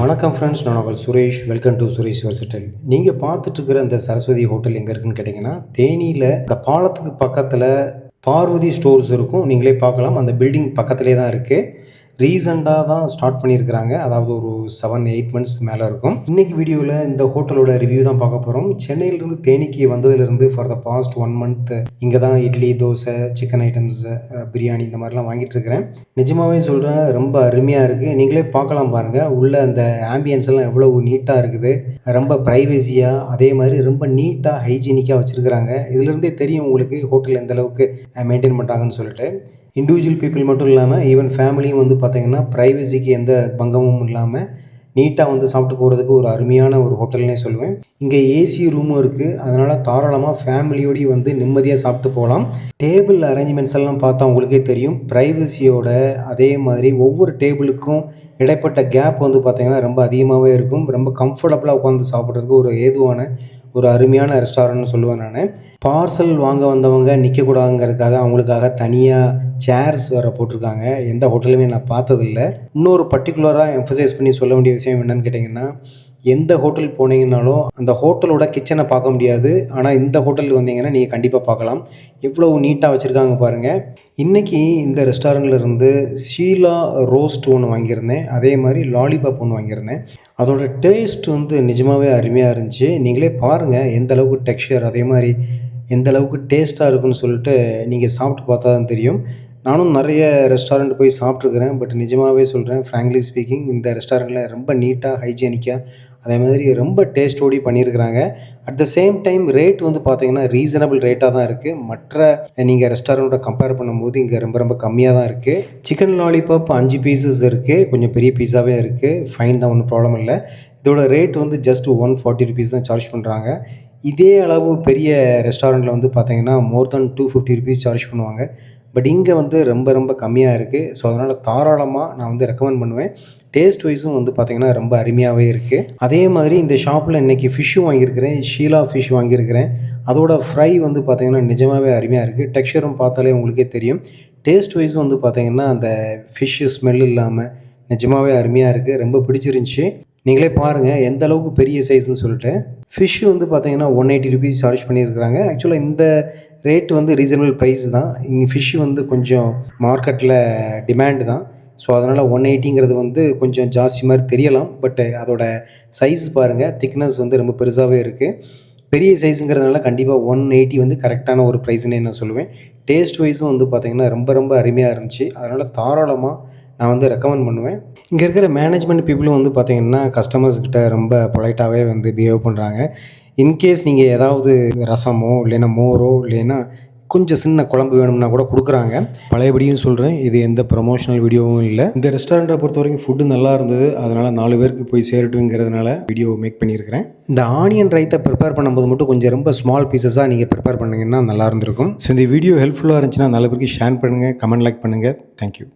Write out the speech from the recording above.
வணக்கம் ஃப்ரெண்ட்ஸ், நான் உங்கள் Suresh. Welcome to Suresh versatile. நீங்கள் பார்த்துட்ருக்கிற இந்த சரஸ்வதி ஹோட்டல் எங்கே இருக்குன்னு கேட்டிங்கன்னா, தேனியில் இந்த பாலத்துக்கு பக்கத்தில் பார்வதி ஸ்டோர்ஸ் இருக்கும். நீங்களே பார்க்கலாம். அந்த பில்டிங் பக்கத்துலேயே தான் இருக்குது. ரீசெண்டாக தான் ஸ்டார்ட் பண்ணியிருக்கிறாங்க. அதாவது ஒரு 7-8 மந்த்ஸ் மேலே இருக்கும். இன்றைக்கி வீடியோவில் இந்த ஹோட்டலோட ரிவ்யூ தான் பார்க்க போகிறோம். சென்னையிலேருந்து தேனிக்கு வந்ததுலேருந்து ஃபார் த பாஸ்ட் 1 மந்த் இங்கே தான் இட்லி, தோசை, சிக்கன் ஐட்டம்ஸ், பிரியாணி இந்த மாதிரிலாம் வாங்கிட்டு இருக்கிறேன். நிஜமாகவே சொல்கிறேன், ரொம்ப அருமையாக இருக்குது. நீங்களே பார்க்கலாம் பாருங்கள். உள்ள அந்த ஆம்பியன்ஸ் எல்லாம் எவ்வளோ நீட்டாக இருக்குது. ரொம்ப ப்ரைவசியாக, அதே மாதிரி ரொம்ப நீட்டாக ஹைஜீனிக்காக வச்சுருக்கிறாங்க. இதுலேருந்தே தெரியும் உங்களுக்கு ஹோட்டல் எந்த அளவுக்கு மெயின்டைன் பண்ணுறாங்கன்னு சொல்லிட்டு. இண்டிவிஜுவல் பீப்புள் மட்டும் இல்லாமல் ஈவன் ஃபேமிலியும் வந்து பார்த்திங்கன்னா ப்ரைவசிக்கு எந்த பங்கமும் இல்லாமல் நீட்டாக வந்து சாப்பிட்டு போகிறதுக்கு ஒரு அருமையான ஒரு ஹோட்டல்னே சொல்லுவேன். இங்கே ஏசி ரூமும் இருக்குது. அதனால் தாராளமாக ஃபேமிலியோடு வந்து நிம்மதியாக சாப்பிட்டு போகலாம். டேபிள் அரேஞ்ச்மெண்ட்ஸ் எல்லாம் பார்த்தா உங்களுக்கே தெரியும். ப்ரைவசியோட அதே மாதிரி ஒவ்வொரு டேபிளுக்கும் இடைப்பட்ட கேப் வந்து பார்த்திங்கன்னா ரொம்ப அதிகமாகவே இருக்கும். ரொம்ப கம்ஃபர்டபுளாக உட்காந்து சாப்பிட்றதுக்கு ஒரு ஏதுவான ஒரு அருமையான ரெஸ்டாரண்ட்னு சொல்லுவேன் நான். பார்சல் வாங்க வந்தவங்க நிற்கக்கூடாதுங்கிறதுக்காக அவங்களுக்காக தனியாக சேர்ஸ் வேறு போட்டிருக்காங்க. எந்த ஹோட்டலுமே நான் பார்த்ததில்ல. இன்னொரு பர்டிகுலராக எம்ஃபசைஸ் பண்ணி சொல்ல வேண்டிய விஷயம் என்னென்னு கேட்டிங்கன்னா, எந்த ஹோட்டல் போனீங்கன்னாலும் அந்த ஹோட்டலோட கிச்சனை பார்க்க முடியாது. ஆனால் இந்த ஹோட்டலுக்கு வந்தீங்கன்னா நீங்கள் கண்டிப்பாக பார்க்கலாம். எவ்வளோ நீட்டாக வச்சுருக்காங்க பாருங்கள். இன்றைக்கி இந்த ரெஸ்டாரண்ட்லேருந்து ஷீலா ரோஸ்ட் ஒன்று வாங்கியிருந்தேன். அதே மாதிரி லாலிபாப் ஒன்று வாங்கியிருந்தேன். அதோட டேஸ்ட் வந்து நிஜமாகவே அருமையாக இருந்துச்சு. நீங்களே பாருங்கள் எந்த அளவுக்கு டெக்ஸ்சர், அதே மாதிரி எந்த அளவுக்கு டேஸ்ட்டாக இருக்குன்னு சொல்லிட்டு நீங்கள் சாப்பிட்டு பார்த்தா தான் தெரியும். நானும் நிறைய ரெஸ்டாரண்ட் போய் சாப்பிட்ருக்குறேன். பட் நிஜமாகவே சொல்கிறேன், ஃப்ராங்க்லி ஸ்பீக்கிங், இந்த ரெஸ்டாரண்ட்டில் ரொம்ப நீட்டாக, ஹைஜீனிக்காக, அதே மாதிரி ரொம்ப டேஸ்ட்டோடி பண்ணியிருக்கிறாங்க. At the same time rate வந்து பார்த்திங்கன்னா ரீசனபிள் ரேட்டாக தான் இருக்குது. மற்ற நீங்கள் ரெஸ்டாரண்ட்டோட கம்பேர் பண்ணும்போது இங்கே ரொம்ப ரொம்ப கம்மியாக தான் இருக்குது. சிக்கன் லாலிபாப் 5 பீசஸ் இருக்குது. கொஞ்சம் பெரிய பீஸாகவே இருக்குது. ஃபைன் தான், ஒன்றும் ப்ராப்ளம் இல்லை. இதோட ரேட் வந்து ஜஸ்ட் 140 ருபீஸ் தான் சார்ஜ் பண்ணுறாங்க. இதே அளவு பெரிய ரெஸ்டாரண்ட்டில் வந்து பார்த்திங்கன்னா மோர் தென் 250 ருபீஸ் சார்ஜ் பண்ணுவாங்க. பட் இங்கே வந்து ரொம்ப ரொம்ப கம்மியாக இருக்குது. ஸோ அதனால் தாராளமாக நான் வந்து ரெக்கமெண்ட் பண்ணுவேன். டேஸ்ட் வைஸும் வந்து பார்த்திங்கன்னா ரொம்ப அருமையாகவே இருக்குது. அதே மாதிரி இந்த ஷாப்பில் இன்றைக்கி ஃபிஷ்ஷும் வாங்கியிருக்கிறேன். ஷீலா ஃபிஷ் வாங்கியிருக்கிறேன். அதோட ஃப்ரை வந்து பார்த்திங்கன்னா நிஜமாகவே அருமையாக இருக்குது. டெக்ஸ்சரும் பார்த்தாலே உங்களுக்கே தெரியும். டேஸ்ட் வைஸும் வந்து பார்த்திங்கன்னா அந்த ஃபிஷ்ஷு ஸ்மெல் இல்லாமல் நிஜமாகவே அருமையாக இருக்குது. ரொம்ப பிடிச்சிருந்துச்சி. நீங்களே பாருங்கள் எந்த அளவுக்கு பெரிய சைஸ்ன்னு சொல்லிட்டு. ஃபிஷ்ஷு வந்து பார்த்திங்கன்னா 180 ருபீஸ் சார்ஜ் பண்ணியிருக்கிறாங்க. ஆக்சுவலாக இந்த ரேட் வந்து ரீசனபிள் ப்ரைஸ் தான். இங்கே ஃபிஷ்ஷு வந்து கொஞ்சம் மார்க்கெட்டில் டிமாண்டு தான். ஸோ அதனால் 180ங்கிறது வந்து கொஞ்சம் ஜாஸ்தி மாதிரி தெரியலாம். பட் அதோட சைஸ் பாருங்கள், திக்னஸ் வந்து ரொம்ப பெருசாகவே இருக்குது. பெரிய சைஸுங்கிறதுனால கண்டிப்பாக 180 வந்து கரெக்டான ஒரு ப்ரைஸ்னே நான் சொல்லுவேன். டேஸ்ட் வைஸும் வந்து பார்த்திங்கன்னா ரொம்ப ரொம்ப அருமையாக இருந்துச்சு. அதனால் தாராளமாக நான் வந்து ரெக்கமெண்ட் பண்ணுவேன். இங்கே இருக்கிற மேனேஜ்மெண்ட் பீப்புளும் வந்து பார்த்திங்கன்னா கஸ்டமர்ஸ்கிட்ட ரொம்ப பொலைட்டாகவே வந்து பிஹேவ் பண்ணுறாங்க. இன்கேஸ் நீங்கள் ஏதாவது ரசமோ இல்லைன்னா மோரோ இல்லைன்னா கொஞ்சம் சின்ன குழம்பு வேணும்னா கூட கொடுக்குறாங்க. பழையபடியும் சொல்கிறேன், இது எந்த ப்ரமோஷனல் வீடியோவும் இல்லை. இந்த ரெஸ்டாரண்ட்டை பொறுத்த வரைக்கும் ஃபுட்டு நல்லா இருந்தது. அதனால் 4 பேருக்கு போய் சேரட்டுங்கிறதுனால வீடியோ மேக் பண்ணியிருக்கிறேன். இந்த ஆனியன் ரைத்தை ப்ரிப்பேர் பண்ணும்போது மட்டும் கொஞ்சம் ரொம்ப ஸ்மால் பீசஸாக நீங்கள் ப்ரிப்பேர் பண்ணிங்கன்னா நல்லா இருந்திருக்கும். ஸோ இந்த வீடியோ ஹெல்ப்ஃபுல்லாக இருந்துச்சுன்னா 4 பேருக்கு ஷேர் பண்ணுங்கள், கமெண்ட் லைக் பண்ணுங்கள். தேங்க்யூ.